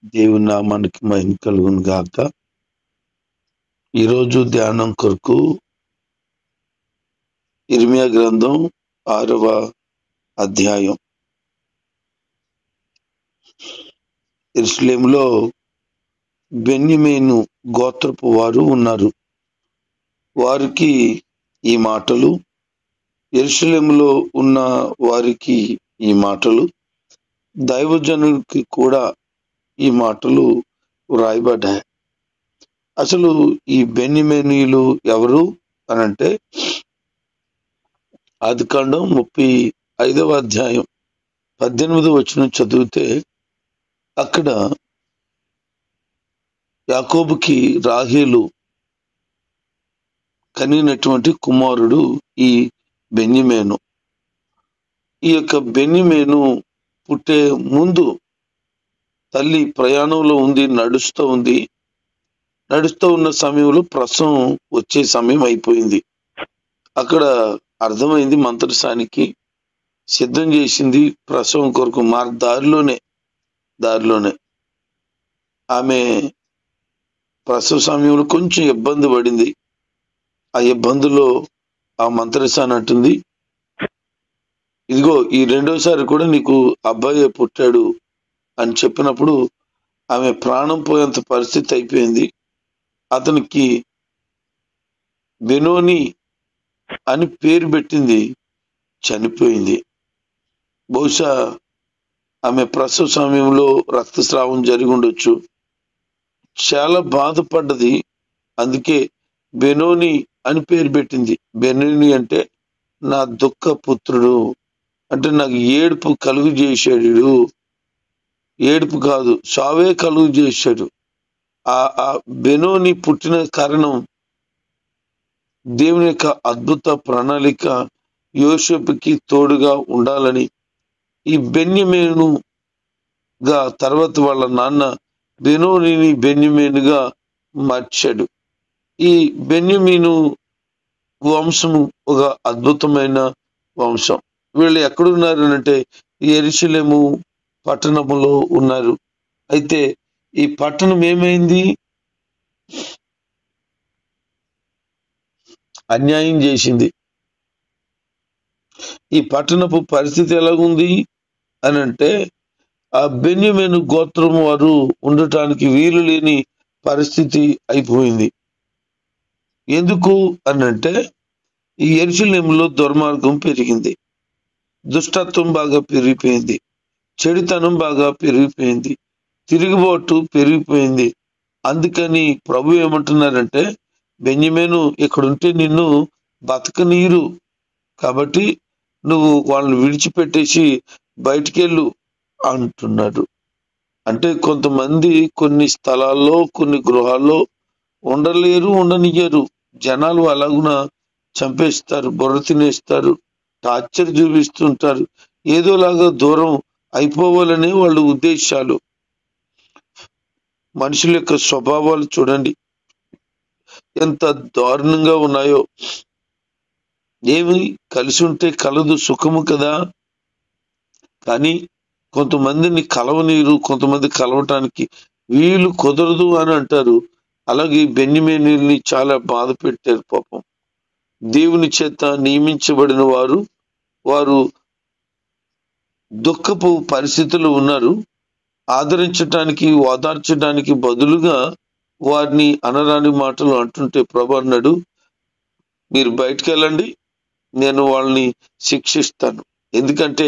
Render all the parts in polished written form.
దేవుని నామానికి మహిమ కలుగును గాక. ఈరోజు ధ్యానం కొరకు ఇర్మియా గ్రంథం 6వ అధ్యాయం. యెరూషలేములో బెన్యమీను గోత్రపు వారు ఉన్నారు. వారికి ఈ మాటలు, యెరూషలేములో ఉన్న వారికి ఈ మాటలు, దైవజనునికి కూడా ఈ మాటలు వ్రాయబడ్డాయి. అసలు ఈ బెన్యమీనీయులు ఎవరు అనంటే, ఆదికాండం 35వ అధ్యాయం 18వ వచనం చదివితే, అక్కడ యాకోబుకి రాహేలు కనినటువంటి కుమారుడు ఈ బెన్యమీను. ఈ యొక్క బెన్యమీను పుట్టే ముందు తల్లి ప్రయాణంలో ఉంది, నడుస్తూ ఉన్న సమయంలో ప్రసవం వచ్చే సమయం అయిపోయింది. అక్కడ అర్థమైంది, మంత్రసానికి సిద్ధం చేసింది ప్రసవం కొరకు. దారిలోనే ఆమె ప్రసవ సమయంలో కొంచెం ఇబ్బంది పడింది. ఆ ఇబ్బందులో ఆ మంత్రసాని అంటుంది, ఇదిగో ఈ రెండోసారి కూడా నీకు అబ్బాయి పుట్టాడు అని చెప్పినప్పుడు ఆమె ప్రాణం పోయేంత పరిస్థితి అయిపోయింది. అతనికి బెనోని అని పేరు పెట్టింది, చనిపోయింది. బహుశా ఆమె ప్రసవ సమయంలో రక్తస్రావం జరిగి ఉండొచ్చు. చాలా బాధపడ్డది, అందుకే బెనోని అని పేరు పెట్టింది. బెనోని అంటే నా దుఃఖ పుత్రుడు, అంటే నాకు ఏడుపు కలుగు చేశాడు. ఏడుపు కాదు, సావే కలుగు చేశాడు. ఆ బెనోని పుట్టిన కారణం దేవుని యొక్క అద్భుత ప్రణాళిక యోసేపుకి తోడుగా ఉండాలని. ఈ బెన్యమీనుగా తర్వాత వాళ్ళ నాన్న బెనోనిని బెన్యమీనుగా మార్చాడు. ఈ బెన్యమీను వంశము ఒక అద్భుతమైన వంశం. వీళ్ళు ఎక్కడున్నారు అంటే యెరూషలేము పట్టణములో ఉన్నారు. అయితే ఈ పట్టణం ఏమైంది? అన్యాయం చేసింది. ఈ పట్టణపు పరిస్థితి ఎలాగుంది అని అంటే, ఆ బెన్యమీను గోత్రం వారు ఉండటానికి వీలు లేని పరిస్థితి అయిపోయింది. ఎందుకు అనంటే, ఈ యెరూషలేములో దుర్మార్గం పెరిగింది, దుష్టత్వం బాగా పెరిగిపోయింది, చెడుతనం బాగా పెరిగిపోయింది, తిరుగుబాటు పెరిగిపోయింది. అందుకని ప్రభు ఏమంటున్నారంటే, బెన్యమీను ఇక్కడుంటే నిన్ను బతకనీరు, కాబట్టి నువ్వు వాళ్ళని విడిచిపెట్టేసి బయటికెళ్ళు అంటున్నాడు. అంటే కొంతమంది కొన్ని స్థలాల్లో, కొన్ని గృహాల్లో ఉండలేరు, ఉండనియ్యరు. జనాలు అలాగున చంపేస్తారు, బుర్ర తినేస్తారు, టార్చర్ చూపిస్తుంటారు. ఏదోలాగా దూరం అయిపోవాలనే వాళ్ళ ఉద్దేశాలు. మనుషుల యొక్క స్వభావాలు చూడండి ఎంత దారుణంగా ఉన్నాయో. ఏమి కలిసి ఉంటే కలదు సుఖము కదా, కానీ కొంతమందిని కలవనీరు, కొంతమంది కలవటానికి వీలు కుదరదు అని అంటారు. అలాగే బెన్యమీనుని చాలా బాధ పెట్టారు పాపం. దేవుని చేత నియమించబడిన వారు దుఃఖపు పరిస్థితులు ఉన్నారు. ఆదరించటానికి, ఓదార్చడానికి బదులుగా వారిని అనరాని మాటలు అంటుంటే ప్రభు అన్నాడు, మీరు బయటికి వెళ్ళండి, నేను వాళ్ళని శిక్షిస్తాను. ఎందుకంటే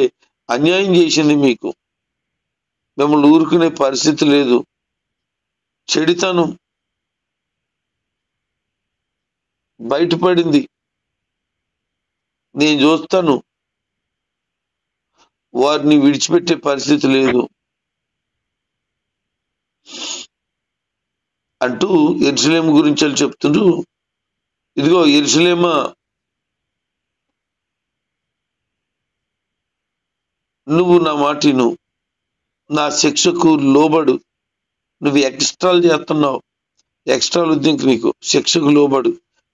అన్యాయం చేసింది మీకు, మిమ్మల్ని ఊరుకునే పరిస్థితి లేదు. చెడితనం బయటపడింది, నేను చూస్తాను, వారిని విడిచిపెట్టే పరిస్థితి లేదు అంటూ యెరూషలేము గురించి వాళ్ళు చెప్తుండ్రు. ఇదిగో యెరూషలేమా, నువ్వు నా మాటిను, నా శిక్షకు లోబడు. నువ్వు ఎక్స్ట్రాలు చేస్తున్నావు, ఎక్స్ట్రాలు వద్దు నీకు, శిక్షకు లోబడు.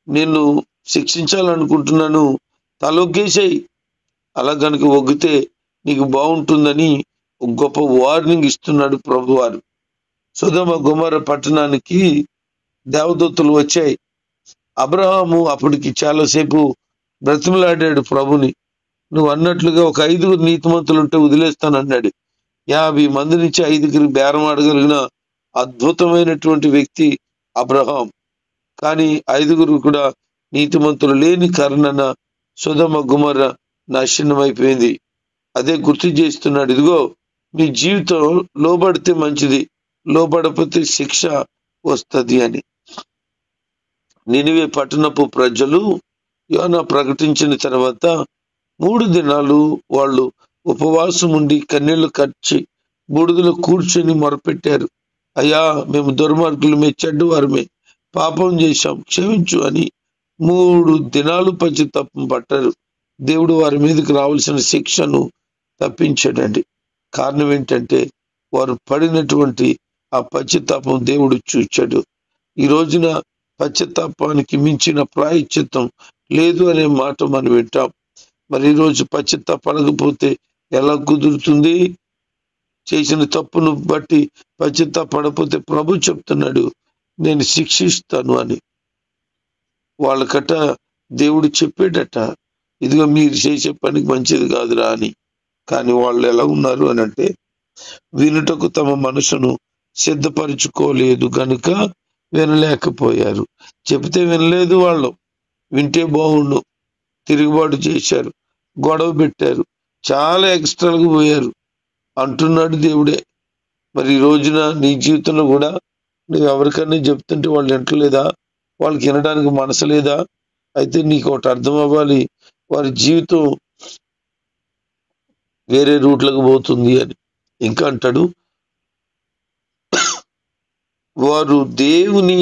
నేను శిక్షించాలనుకుంటున్నాను, తలొగ్గేసాయి. అలా కనుక ఒగ్గితే నీకు బాగుంటుందని ఒక గొప్ప వార్నింగ్ ఇస్తున్నాడు ప్రభువారు. సొదొమ గొమొర్రా పట్టణానికి దేవదూతలు వచ్చాయి. అబ్రహాము అప్పటికి చాలాసేపు బ్రతిమలాడాడు ప్రభుని. నువ్వు అన్నట్లుగా ఒక 5 నీతిమంతులు ఉంటే వదిలేస్తానన్నాడు. 50 మంది నుంచి 5 బేరం ఆడగలిగిన అద్భుతమైనటువంటి వ్యక్తి అబ్రహాం. కానీ 5 కూడా నీతిమంతులు లేని కారణాన సొదొమ గొమొర్రా నాశనమైపోయింది. అదే గుర్తు చేస్తున్నాడు. ఇదిగో నీ జీవితం లోబడితే మంచిది, లోబడకపోతే శిక్ష వస్తుంది అని. నినివే పట్టణపు ప్రజలు యోనా ప్రకటించిన తర్వాత 3 దినాలు వాళ్ళు ఉపవాసం ఉండి కన్నీళ్లు కార్చి బూడిదలో కూర్చొని మొరపెట్టారు. అయ్యా, మేము దుర్మార్గులమే, చెడ్డవారమే, పాపం చేశాం, క్షమించు అని 3 దినాలు పశ్చాత్తాపం పట్టారు. దేవుడు వారి మీదకి రావాల్సిన శిక్షను తప్పించాడండి. కారణం ఏంటంటే వారు పడినటువంటి ఆ పశ్చాత్తాపం దేవుడు చూచాడు. ఈ రోజున పశ్చాత్తాపానికి మించిన ప్రాయశ్చిత్తం లేదు అనే మాట మనం వింటాం. మరి ఈరోజు పశ్చాత్తాపడకపోతే ఎలా కుదురుతుంది? చేసిన తప్పును బట్టి పశ్చాత్తాపడకపోతే ప్రభు చెప్తున్నాడు, నేను శిక్షిస్తాను అని. వాళ్ళకట దేవుడు చెప్పాడట, ఇదిగో మీరు చేసే పనికి మంచిది కాదురా అని. కానీ వాళ్ళు ఎలా ఉన్నారు అని అంటే, వినుటకు తమ మనసును సిద్ధపరచుకోలేదు గనుక వినలేకపోయారు. చెబితే వినలేదు వాళ్ళు, వింటే బాగుండు. తిరుగుబాటు చేశారు, గొడవ పెట్టారు, చాలా ఎక్స్ట్రాలకు పోయారు అంటున్నాడు దేవుడే. మరి ఈ రోజున నీ జీవితంలో కూడా నువ్వు ఎవరికన్నా చెప్తుంటే వాళ్ళు వింటలేదా? వాళ్ళకి వినడానికి మనసు లేదా? అయితే నీకు ఒకటి అర్థం అవ్వాలి, వారి జీవితం వేరే రూట్లకు పోతుంది అని. ఇంకా అంటాడు, వారు దేవుని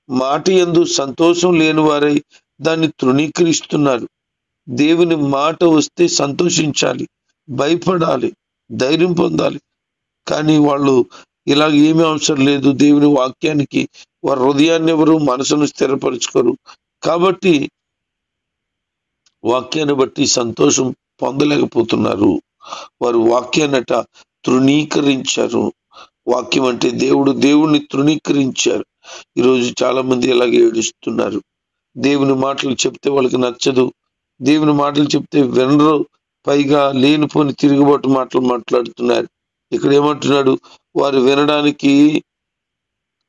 మాట యందు సంతోషం లేని వారై దాన్ని తృణీకరిస్తున్నారు. దేవుని మాట వస్తే సంతోషించాలి, భయపడాలి, ధైర్యం పొందాలి. కానీ వాళ్ళు ఇలా ఏమీ అవసరం లేదు. దేవుని వాక్యానికి వారి హృదయాన్ని ఎవరు మనసును స్థిరపరచుకోరు. కాబట్టి వాక్యాన్ని బట్టి సంతోషం పొందలేకపోతున్నారు. వారు వాక్యాన్నట తృణీకరించారు. వాక్యం అంటే దేవుడు, దేవుణ్ణి తృణీకరించారు. ఈరోజు చాలా మంది ఇలాగే ఏడుస్తున్నారు. దేవుని మాటలు చెప్తే వాళ్ళకి నచ్చదు, దేవుని మాటలు చెప్తే వినరు, పైగా లేనిపోని తిరుగుబాటు మాటలు మాట్లాడుతున్నారు. ఇక్కడ ఏమంటున్నాడు, వారు వినడానికి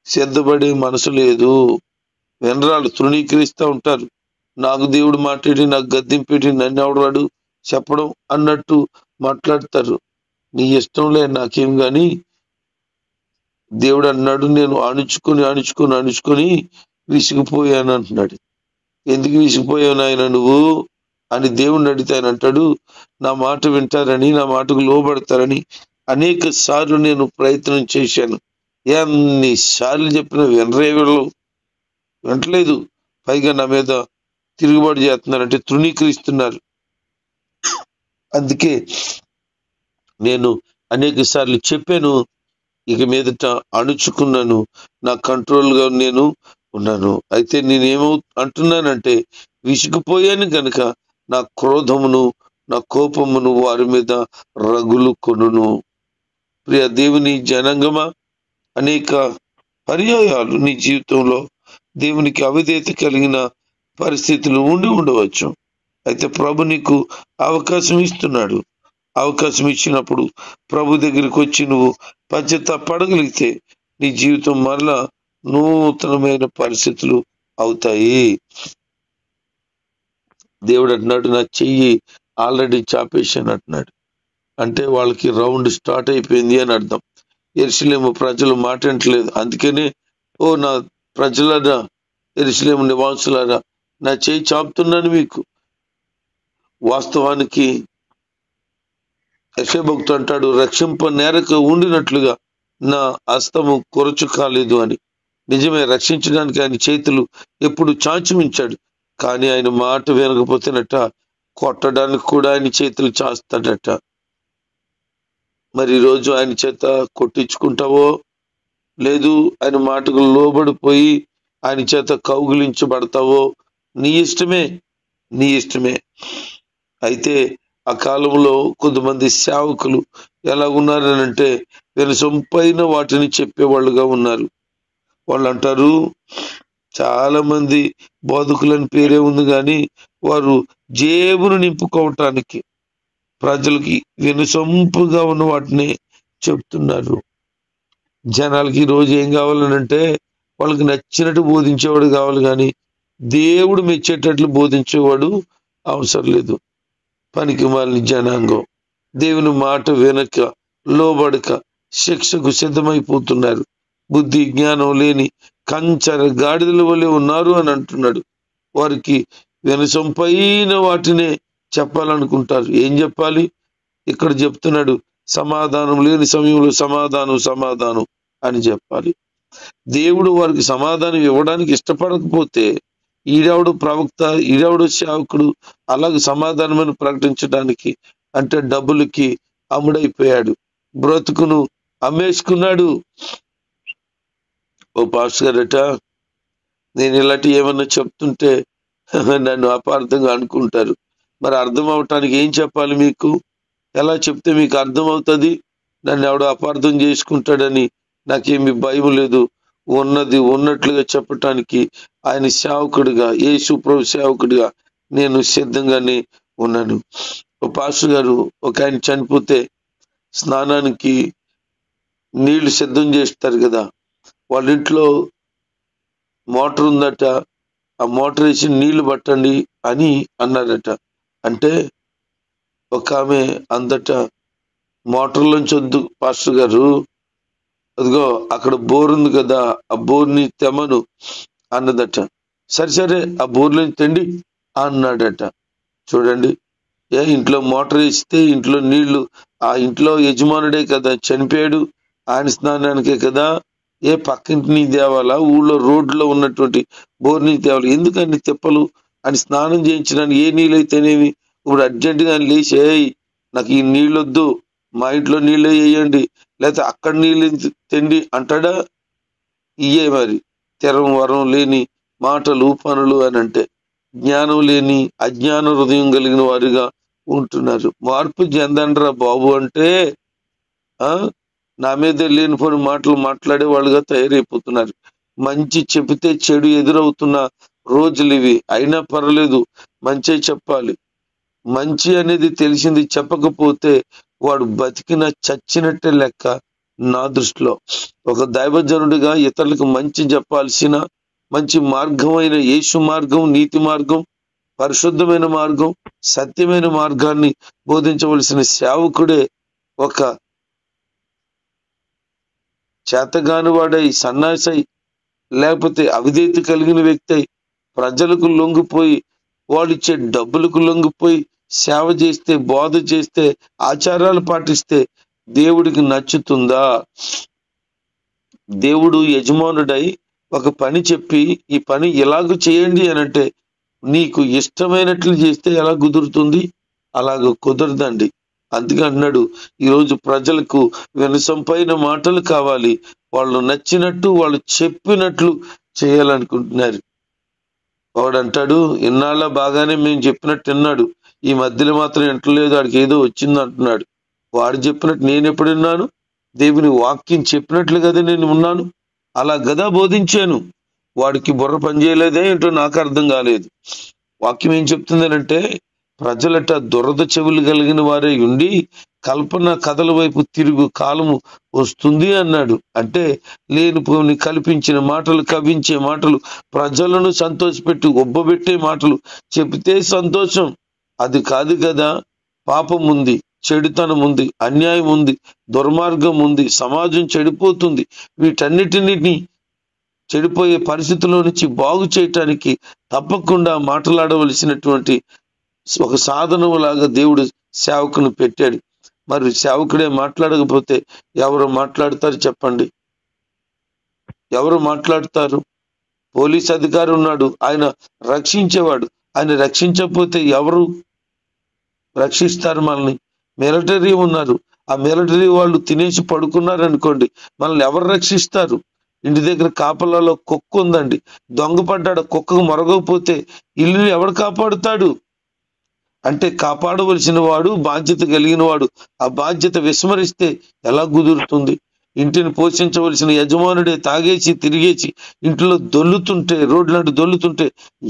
సిద్ధపడే మనసు లేదు. వినరాలు, తృణీకరిస్తూ ఉంటారు. నాకు దేవుడు మాట్లాడి, నాకు గద్దింపేటి, నన్ను ఎవడాడు చెప్పడం అన్నట్టు మాట్లాడతారు. నీ ఇష్టంలే, నాకేం గాని దేవుడు అన్నాడు, నేను అణుచుకొని విసిగిపోయాను అంటున్నాడు. ఎందుకు విసిగిపోయావు నాయన నువ్వు అని దేవుణ్ణి అడిగితే ఆయన అంటాడు, నా మాట వింటారని, నా మాటకు లోబడతారని అనేక సార్లు నేను ప్రయత్నం చేశాను. ఎన్నిసార్లు చెప్పినా వినరే, వీళ్ళు వింటలేదు. పైగా నా మీద తిరుగుబాటు చేస్తున్నారంటే తృణీకరిస్తున్నారు. అందుకే నేను అనేక సార్లు చెప్పాను, ఇక మీదట అణుచుకున్నాను, నా కంట్రోల్గా నేను ఉన్నాను. అయితే నేనేమో అంటున్నానంటే, విసిగిపోయాను కనుక నా క్రోధమును, నా కోపమును వారి మీద రగులు కొనును. ప్రియ దేవుని జనాంగమా, అనేక పర్యాయాలు నీ జీవితంలో దేవునికి అవిధేయత కలిగిన పరిస్థితులు ఉండవచ్చు. అయితే ప్రభు నీకు అవకాశం ఇస్తున్నాడు. అవకాశం ఇచ్చినప్పుడు ప్రభు దగ్గరికి వచ్చి నువ్వు పశ్చాత్తాపడగలిగితే నీ జీవితం మరలా నూతనమైన పరిస్థితులు అవుతాయి. దేవుడు అంటున్నాడు, నా చెయ్యి ఆల్రెడీ చాపేశాను అంటున్నాడు. అంటే వాళ్ళకి రౌండ్ స్టార్ట్ అయిపోయింది అని అర్థం. యెరూషలేము ప్రజలు మాట వింటలేదు. అందుకనే, ఓ నా ప్రజలారా, యెరూషలేము నివాసులారా, నా చెయ్యి చాపుతున్నాను మీకు. వాస్తవానికి యెషయా భక్తుడు అంటాడు, రక్షింప నేరక ఉండినట్లుగా నా హస్తము కొరచు కాలేదు అని. నిజమే, రక్షించడానికి ఆయన చేతులు ఎప్పుడు చాచి ఉంచాడు. కానీ ఆయన మాట వినకపోతేనట కొట్టడానికి కూడా ఆయన చేతులు చాస్తాడట. మరి ఈరోజు ఆయన చేత కొట్టించుకుంటావో లేదు, ఆయన మాటకు లోబడిపోయి ఆయన చేత కౌగిలించబడతావో నీ ఇష్టమే. అయితే ఆ కాలంలో కొంతమంది సేవకులు ఎలా ఉన్నారనంటే, వినసొంపైన వాటిని చెప్పేవాళ్ళుగా ఉన్నారు. వాళ్ళు అంటారు, చాలా మంది బోధకులని పేరే ఉంది కానీ వారు జేబును నింపుకోవటానికి ప్రజలకి వినసొంపుగా ఉన్న వాటిని చెప్తున్నారు. జనాలకి ఈ రోజు ఏం కావాలనంటే వాళ్ళకి నచ్చినట్టు బోధించేవాడు కావాలి, కానీ దేవుడు మెచ్చేటట్లు బోధించేవాడు అవసరం లేదు. పనికి మాలిన జనాంగం దేవుని మాట వెనక లోబడక శిక్షకు సిద్ధమైపోతున్నారు. బుద్ధి జ్ఞానం లేని కంచర గాడిదల వలె ఉన్నారు అని అంటున్నాడు. వారికి వినసొంపైన వాటినే చెప్పాలనుకుంటారు. ఏం చెప్పాలి? ఇక్కడ చెప్తున్నాడు, సమాధానం లేని సమయంలో సమాధానం సమాధానం అని చెప్పాలి. దేవుడు వారికి సమాధానం ఇవ్వడానికి ఇష్టపడకపోతే ఈడెవడు ప్రవక్త, ఈడెవడు సేవకుడు అలాగే సమాధానమని ప్రకటించడానికి అంటే డబ్బులకి అమ్ముడైపోయాడు, బ్రతుకును అమ్మేసుకున్నాడు. ఓ పాస్టర్ గారట, నేను ఇలాంటి ఏమన్నా చెప్తుంటే నన్ను అపార్థంగా అనుకుంటారు. మరి అర్థం అవటానికి ఏం చెప్పాలి? మీకు ఎలా చెప్తే మీకు అర్థం అవుతుంది? నన్ను ఎవడో అపార్థం చేసుకుంటాడని నాకేమి భయం లేదు. ఉన్నది ఉన్నట్లుగా చెప్పటానికి ఆయన సేవకుడిగా, యేసు ప్రభు సేవకుడిగా నేను సిద్ధంగానే ఉన్నాను. ఓ పాస్టర్ గారు ఒక ఆయన చనిపోతే స్నానానికి నీళ్లు సిద్ధం చేస్తారు కదా, వాళ్ళ ఇంట్లో మోటార్ ఉందట, ఆ మోటార్ వేసి నీళ్లు పట్టండి అని అన్నారట. అంటే ఒక ఆమె అందట, మోటార్లోంచి వద్దు పాస్టర్ గారు, అదిగో అక్కడ బోర్ ఉంది కదా, ఆ బోర్ని తెమ్మను అన్నదట. సరే సరే ఆ బోర్లోంచి తెండి అన్నాడట. చూడండి, ఇంట్లో మోటార్ వేస్తే ఇంట్లో నీళ్లు, ఆ ఇంట్లో యజమానుడే కదా చనిపోయాడు, ఆయన స్నానానికే కదా, పక్కింటి నీ తేవాలా, ఊళ్ళో రోడ్లో ఉన్నటువంటి బోర్ నీ తేవాలి, ఎందుకని తిప్పలు అని స్నానం చేయించడానికి ఏ నీళ్ళు అయితేనేమి. ఇప్పుడు అర్జెంటుగా లేచి, నాకు ఈ నీళ్ళు వద్దు, మా ఇంట్లో నీళ్ళు వేయండి, లేకపోతే అక్కడ నీళ్ళు తెండి అంటాడా? ఇయే మరి తెరం వరం లేని మాటలు పనులు అని అంటే జ్ఞానం లేని అజ్ఞాన హృదయం కలిగిన వారిగా ఉంటున్నారు. మార్పు చెందండ్రా బాబు అంటే నా మీద లేనిపోని మాటలు మాట్లాడే వాళ్ళుగా తయారైపోతున్నారు. మంచి చెబితే చెడు ఎదురవుతున్న రోజులు ఇవి. అయినా పర్వాలేదు, మంచి చెప్పాలి. మంచి అనేది తెలిసింది చెప్పకపోతే వాడు బతికిన చచ్చినట్టే లెక్క నా దృష్టిలో. ఒక దైవజనుడిగా ఇతరులకు మంచి చెప్పాల్సిన మంచి మార్గమైన యేసు మార్గం, నీతి మార్గం, పరిశుద్ధమైన మార్గం, సత్యమైన మార్గాన్ని బోధించవలసిన సేవకుడే ఒక చేతగాని వాడై, సన్నాసై, లేకపోతే అవిధేయత కలిగిన వ్యక్తి అయి ప్రజలకు లొంగిపోయి వాళ్ళిచ్చే డబ్బులకు లొంగిపోయి సేవ చేస్తే, బోధ చేస్తే, ఆచారాలు పాటిస్తే దేవుడికి నచ్చుతుందా? దేవుడు యజమానుడై ఒక పని చెప్పి ఈ పని ఎలాగ చేయండి అని అంటే నీకు ఇష్టమైనట్లు చేస్తే ఎలా కుదురుతుంది? అలాగ కుదరదండి. అందుకే అన్నాడు, ఈరోజు ప్రజలకు వినసొంపైన మాటలు కావాలి, వాళ్ళు నచ్చినట్టు వాళ్ళు చెప్పినట్లు చేయాలనుకుంటున్నారు. వాడంటాడు, ఇన్నాళ్ళ బాగానే మేము చెప్పినట్టు విన్నాడు, ఈ మధ్యలో మాత్రం వింటలేదు, వాడికి ఏదో వచ్చింది అంటున్నాడు. వాడు చెప్పినట్టు నేను ఎప్పుడు విన్నాను? దేవుని వాక్యం చెప్పినట్లు కదా నేను ఉన్నాను, అలా గదా బోధించాను. వాడికి బుర్ర పనిచేయలేదే ఏంటో నాకు అర్థం కాలేదు. వాక్యం ఏం చెప్తుందనంటే, ప్రజలట దురద చెవులు కలిగిన వారే ఉండి కల్పన కథల వైపు తిరుగు కాలము వస్తుంది అన్నాడు. అంటే లేనిపోని కల్పించిన మాటలు, కవించే మాటలు, ప్రజలను సంతోషపెట్టి ఒబ్బబెట్టే మాటలు చెబితే సంతోషం. అది కాదు కదా. పాపం ఉంది, చెడుతనం ఉంది, అన్యాయం ఉంది, దుర్మార్గం ఉంది, సమాజం చెడిపోతుంది. వీటన్నిటిని చెడిపోయే పరిస్థితుల్లో నుంచి బాగు చేయటానికి తప్పకుండా మాట్లాడవలసినటువంటి ఒక సాధనములాగా దేవుడు సేవకుని పెట్టాడు. మరి సేవకుడే మాట్లాడకపోతే ఎవరు మాట్లాడతారు చెప్పండి? ఎవరు మాట్లాడతారు? పోలీస్ అధికారి ఉన్నాడు, ఆయన రక్షించేవాడు. ఆయన రక్షించకపోతే ఎవరు రక్షిస్తారు మనల్ని? మిలిటరీ ఉన్నారు, ఆ మిలిటరీ వాళ్ళు తినేసి పడుకున్నారు అనుకోండి, మనల్ని ఎవరు రక్షిస్తారు? ఇంటి దగ్గర కాపలాలో కుక్క ఉందండి, దొంగ పడ్డాడు, కుక్కకు మొరగకపోతే ఇల్లుని ఎవడు కాపాడుతాడు? అంటే కాపాడవలసిన వాడు, బాధ్యత కలిగిన వాడు ఆ బాధ్యత విస్మరిస్తే ఎలా కుదురుతుంది? ఇంటిని పోషించవలసిన యజమానుడే తాగేసి తిరిగేసి ఇంట్లో దొల్లుతుంటే, రోడ్లంటూ దొల్లుతుంటే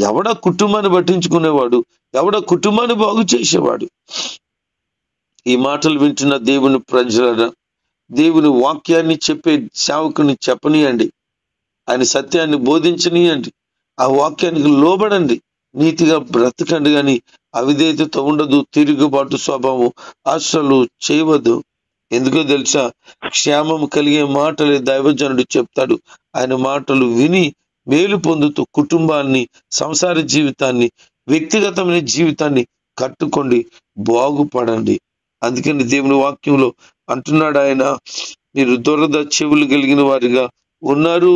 ఎవడ కుటుంబాన్ని పట్టించుకునేవాడు? ఎవడ కుటుంబాన్ని బాగు చేసేవాడు? ఈ మాటలు వింటున్న దేవుని ప్రజల, దేవుని వాక్యాన్ని చెప్పే సేవకుని చెప్పనీయండి, ఆయన సత్యాన్ని బోధించనీయండి, ఆ వాక్యానికి లోబడండి, నీతిగా బ్రతకండి. కానీ అవిధేయతతో ఉండదు, తిరుగుబాటు స్వభావం అసలు చేయవద్దు. ఎందుకో తెలుసా? క్షేమం కలిగే మాటలే దైవజనుడు చెప్తాడు. ఆయన మాటలు విని మేలు పొందుతూ కుటుంబాన్ని, సంసార జీవితాన్ని, వ్యక్తిగతమైన జీవితాన్ని కట్టుకోండి, బాగుపడండి. అందుకని దేవుని వాక్యంలో అంటున్నాడు ఆయన, మీరు దురద చెవులు కలిగిన వారిగా ఉన్నారు.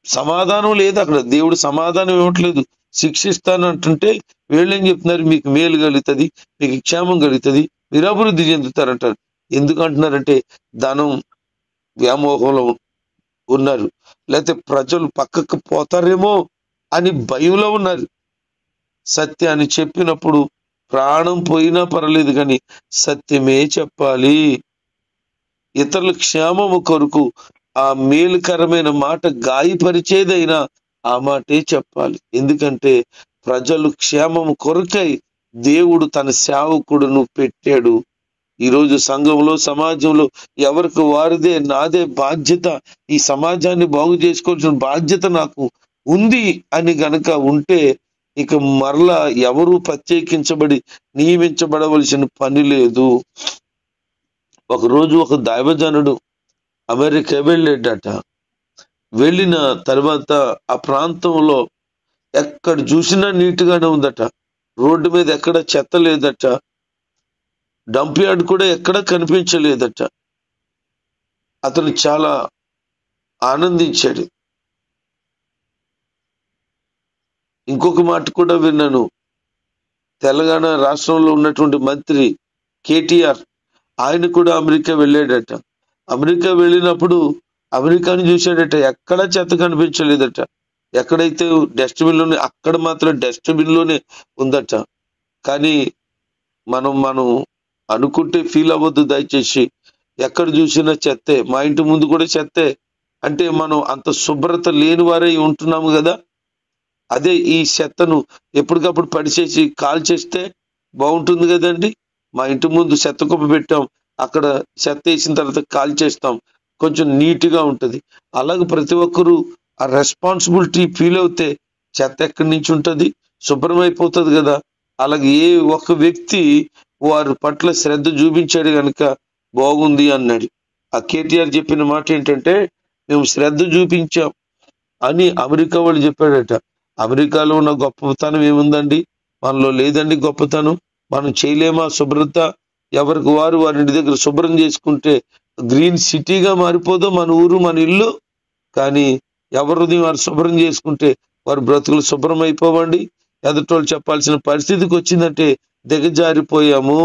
సమాధానం లేదు అక్కడ. దేవుడు సమాధానం ఇవ్వట్లేదు, శిక్షిస్తాను అంటుంటే వీళ్ళు ఏం చెప్తున్నారు? మీకు మేలు కలుగుతుంది, మీకు క్షేమం కలుగుతుంది, మీరు అభివృద్ధి చెందుతారంటారు. ఎందుకు అంటున్నారంటే ధనం వ్యామోహంలో ఉన్నారు, లేకపోతే ప్రజలు పక్కకు పోతారేమో అని భయంలో ఉన్నారు. సత్యాన్ని చెప్పినప్పుడు ప్రాణం పోయినా పర్లేదు కానీ సత్యమే చెప్పాలి. ఇతరుల క్షేమము కొరకు ఆ మేలుకరమైన మాట గాయపరిచేదైనా ఆ మాటే చెప్పాలి. ఎందుకంటే ప్రజలు క్షేమము కొరకై దేవుడు తన సేవకుడును పెట్టాడు. ఈరోజు సంఘంలో, సమాజంలో ఎవరికి వారిదే, నాదే బాధ్యత, ఈ సమాజాన్ని బాగు చేసుకోవాల్సిన బాధ్యత నాకు ఉంది అని గనక ఉంటే ఇక మరలా ఎవరు ప్రత్యేకించబడి నియమించబడవలసిన పని లేదు. ఒకరోజు ఒక దైవజనుడు అమెరికా వెళ్ళాడట. వెళ్ళిన తర్వాత ఆ ప్రాంతంలో ఎక్కడ చూసినా నీట్గానే ఉందట, రోడ్డు మీద ఎక్కడ చెత్త లేదట, డంప్ యార్డ్ కూడా ఎక్కడ కనిపించలేదట. అతను చాలా ఆనందించాడు. ఇంకొక మాట కూడా విన్నాను, తెలంగాణ రాష్ట్రంలో ఉన్నటువంటి మంత్రి కేటీఆర్, ఆయన కూడా అమెరికా వెళ్ళాడట. అమెరికా వెళ్ళినప్పుడు అమెరికాని చూశాడట, ఎక్కడ చెత్త కనిపించలేదట. ఎక్కడైతే డస్ట్బిన్ లోనే అక్కడ మాత్రం డస్ట్బిన్ లోనే ఉందట. కానీ మనం అనుకుంటే ఫీల్ అవ్వద్దు దయచేసి. ఎక్కడ చూసినా చెత్తే, మా ఇంటి ముందు కూడా చెత్తే. అంటే మనం అంత శుభ్రత లేని వారే ఉంటున్నాము కదా. అదే ఈ చెత్తను ఎప్పటికప్పుడు పడిచేసి కాల్చేస్తే బాగుంటుంది కదండి. మా ఇంటి ముందు చెత్త కుప్ప పెట్టాం, అక్కడ చెత్త వేసిన తర్వాత కాల్చేస్తాం, కొంచెం నీట్గా ఉంటుంది. అలాగే ప్రతి ఒక్కరూ ఆ రెస్పాన్సిబిలిటీ ఫీల్ అవుతే చెత్త ఎక్కడి నుంచి ఉంటుంది, శుభ్రమైపోతుంది కదా. అలాగే ఏ ఒక్క వ్యక్తి వారి పట్ల శ్రద్ధ చూపించాడు కనుక బాగుంది అన్నాడు. ఆ కేటీఆర్ చెప్పిన మాట ఏంటంటే, మేము శ్రద్ధ చూపించాం అని అమెరికా వాళ్ళు చెప్పాడట. అమెరికాలో ఉన్న గొప్పతనం ఏముందండి? మనలో లేదండి గొప్పతనం. మనం చేయలేమా శుభ్రత? ఎవరికి వారు వారి ఇంటి దగ్గర శుభ్రం చేసుకుంటే గ్రీన్ సిటీగా మారిపోదో మన ఊరు, మన ఇల్లు. కానీ ఎవరిది వారు శుభ్రం చేసుకుంటే వారి బ్రతుకులు శుభ్రం అయిపోవండి. ఎదుటోళ్ళు చెప్పాల్సిన పరిస్థితికి వచ్చిందంటే దిగజారిపోయాము.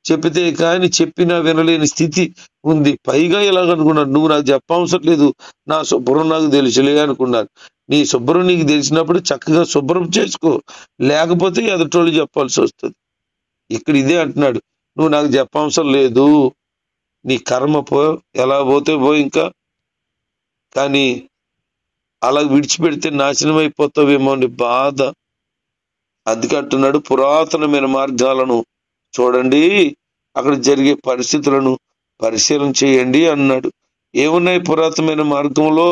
చెప్తే కానీ చెప్పినా వినలేని స్థితి ఉంది. పైగా ఎలాగనుకున్నారు, నువ్వు నాకు చెప్పవసరం లేదు, నా శుభ్రం నాకు తెలుసులే అనుకున్నారు. నీ శుభ్రం నీకు తెలిసినప్పుడు చక్కగా శుభ్రం చేసుకో, లేకపోతే ఎదుటోళ్ళు చెప్పాల్సి వస్తుంది. ఇక్కడ ఇదే అంటున్నాడు, నువ్వు నాకు చెప్పవసరం లేదు, నీ కర్మ పో, ఎలా పోతే పో ఇంకా. కానీ అలా విడిచిపెడితే నాశనం అయిపోతావేమో అని బాధ. అందుకంటున్నాడు, పురాతనమైన మార్గాలను చూడండి, అక్కడ జరిగే పరిస్థితులను పరిశీలన చేయండి అన్నాడు. ఏమున్నాయి పురాతనమైన మార్గంలో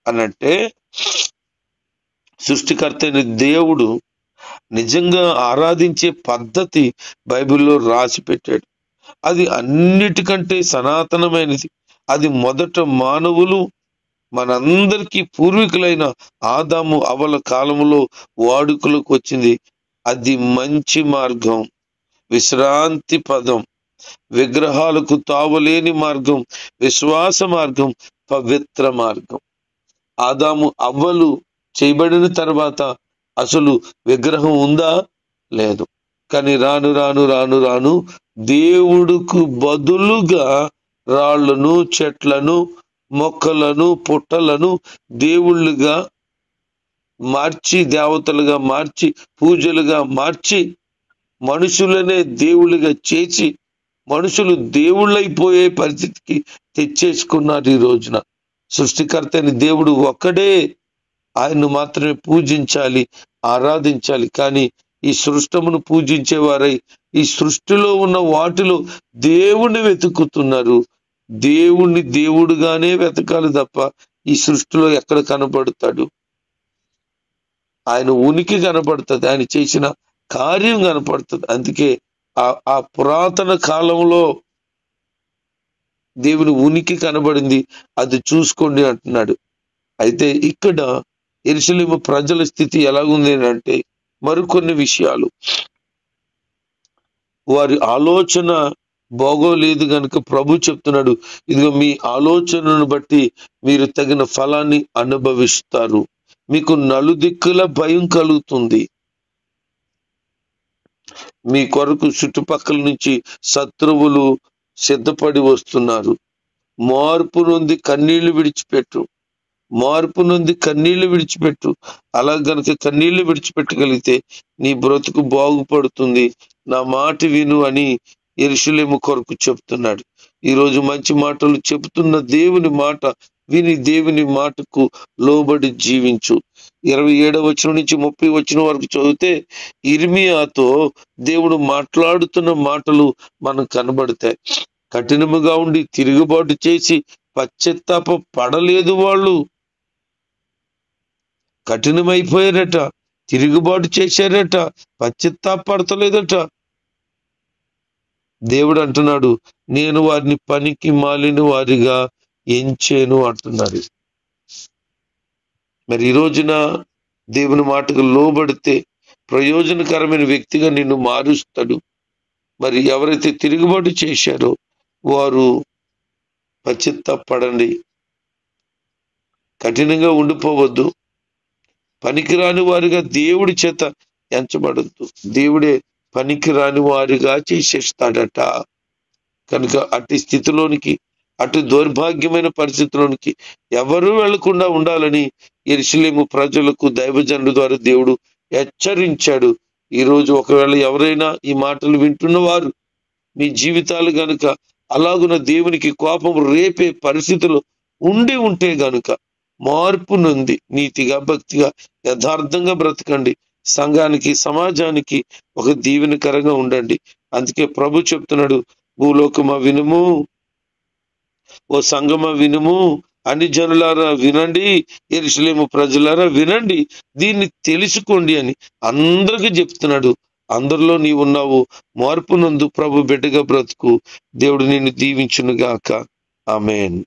అనంటే, సృష్టికర్త అయిన దేవుడు నిజంగా ఆరాధించే పద్ధతి బైబిల్లో రాసి పెట్టాడు. అది అన్నిటికంటే సనాతనమైనది. అది మొదట మానవులు, మనందరికీ పూర్వీకులైన ఆదాము అవల కాలంలో వాడుకలోకి వచ్చింది. అది మంచి మార్గం, విశ్రాంతి పదం, విగ్రహాలకు తావులేని మార్గం, విశ్వాస మార్గం, పవిత్ర మార్గం. ఆదాము అవ్వలు చేయబడిన తర్వాత అసలు విగ్రహం ఉందా? లేదు. కానీ రాను రాను రాను రాను దేవుడుకు బదులుగా రాళ్లను, చెట్లను, మొక్కలను, పుట్టలను దేవుళ్ళుగా మార్చి, దేవతలుగా మార్చి, పూజలుగా మార్చి, మనుషులనే దేవుళ్ళుగా చేసి మనుషులు దేవుళ్ళైపోయే పరిస్థితికి తెచ్చేసుకున్నారు. ఈ రోజున సృష్టికర్త అయిన దేవుడు ఒక్కడే, ఆయన్ను మాత్రమే పూజించాలి, ఆరాధించాలి. కానీ ఈ సృష్టమును పూజించేవారై ఈ సృష్టిలో ఉన్న వాటిలో దేవుణ్ణి వెతుకుతున్నారు. దేవుణ్ణి దేవుడుగానే వెతకాలి తప్ప ఈ సృష్టిలో ఎక్కడ కనబడతాడు? ఆయన ఉనికి కనపడుతుంది, ఆయన చేసిన కార్యం కనపడుతుంది. అందుకే ఆ పురాతన కాలంలో దేవుని ఉనికి కనబడింది, అది చూసుకోండి అంటున్నాడు. అయితే ఇక్కడ యెరూషలేము ప్రజల స్థితి ఎలాగుంది అంటే మరికొన్ని విషయాలు, వారి ఆలోచన బాగోలేదు గనుక ప్రభు చెప్తున్నాడు, ఇదిగో మీ ఆలోచనను బట్టి మీరు తగిన ఫలాన్ని అనుభవిస్తారు. మీకు నలుదిక్కుల భయం కలుగుతుంది. మీ కొరకు చుట్టుపక్కల నుంచి శత్రువులు సిద్ధపడి వస్తున్నారు. మార్పు నొంది కన్నీళ్లు విడిచిపెట్టు, మార్పు నొంది కన్నీళ్లు విడిచిపెట్టు. అలా గనక కన్నీళ్లు విడిచిపెట్టగలిగితే నీ బ్రతుకు బాగుపడుతుంది. నా మాట విను అని యెరూషలేము కొరకు చెప్తున్నాడు. ఈరోజు మంచి మాటలు చెబుతున్న దేవుని మాట విని దేవుని మాటకు లోబడి జీవించు. 27వ వచనం నుంచి 30వ వచనం వరకు చదివితే ఇర్మియాతో దేవుడు మాట్లాడుతున్న మాటలు మనకు కనబడతాయి. కఠినముగా ఉండి తిరుగుబాటు చేసి పశ్చాత్తాప పడలేదు. వాళ్ళు కఠినమైపోయారట, తిరుగుబాటు చేశారట, పశ్చాత్తాపడతలేదట. దేవుడు అంటున్నాడు, నేను వారిని పనికి మాలిన వారిగా ఎంచాను అంటున్నాడు. మరి ఈ రోజున దేవుని మాటకు లోబడితే ప్రయోజనకరమైన వ్యక్తిగా నిన్ను మారుస్తాడు. మరి ఎవరైతే తిరుగుబాటు చేశారో వారు పశ్చాత్తాపడండి, కఠినంగా ఉండిపోవద్దు. పనికిరాని వారిగా దేవుడి చేత ఎంచబడద్దు. దేవుడే పనికిరాని వారిగా చేసేస్తాడట. కనుక అట్టి స్థితిలోనికి, అటు దౌర్భాగ్యమైన పరిస్థితిలోనికి ఎవరూ వెళ్లకుండా ఉండాలని యెరూషలేము ప్రజలకు దైవజనుల ద్వారా దేవుడు హెచ్చరించాడు. ఈరోజు ఒకవేళ ఎవరైనా ఈ మాటలు వింటున్న వారు మీ జీవితాలు గనుక అలాగున దేవునికి కోపం రేపే పరిస్థితులు ఉండి ఉంటే గనుక మార్పు నొంది నీతిగా, భక్తిగా, యథార్థంగా బ్రతకండి. సంఘానికి, సమాజానికి ఒక దీవెనకరంగా ఉండండి. అందుకే ప్రభు చెప్తున్నాడు, భూలోకమా వినుము, ఓ సంఘమా వినుము, అన్ని జనులారా వినండి, యెరూషలేము ప్రజలారా వినండి, దీన్ని తెలుసుకోండి అని అందరికీ చెప్తున్నాడు. అందరిలో నీవు ఉన్నావు. మార్పు నందు ప్రభు బిడ్డగా బ్రతుకు. దేవుడు నిన్ను దీవించును గాక. ఆమేన్.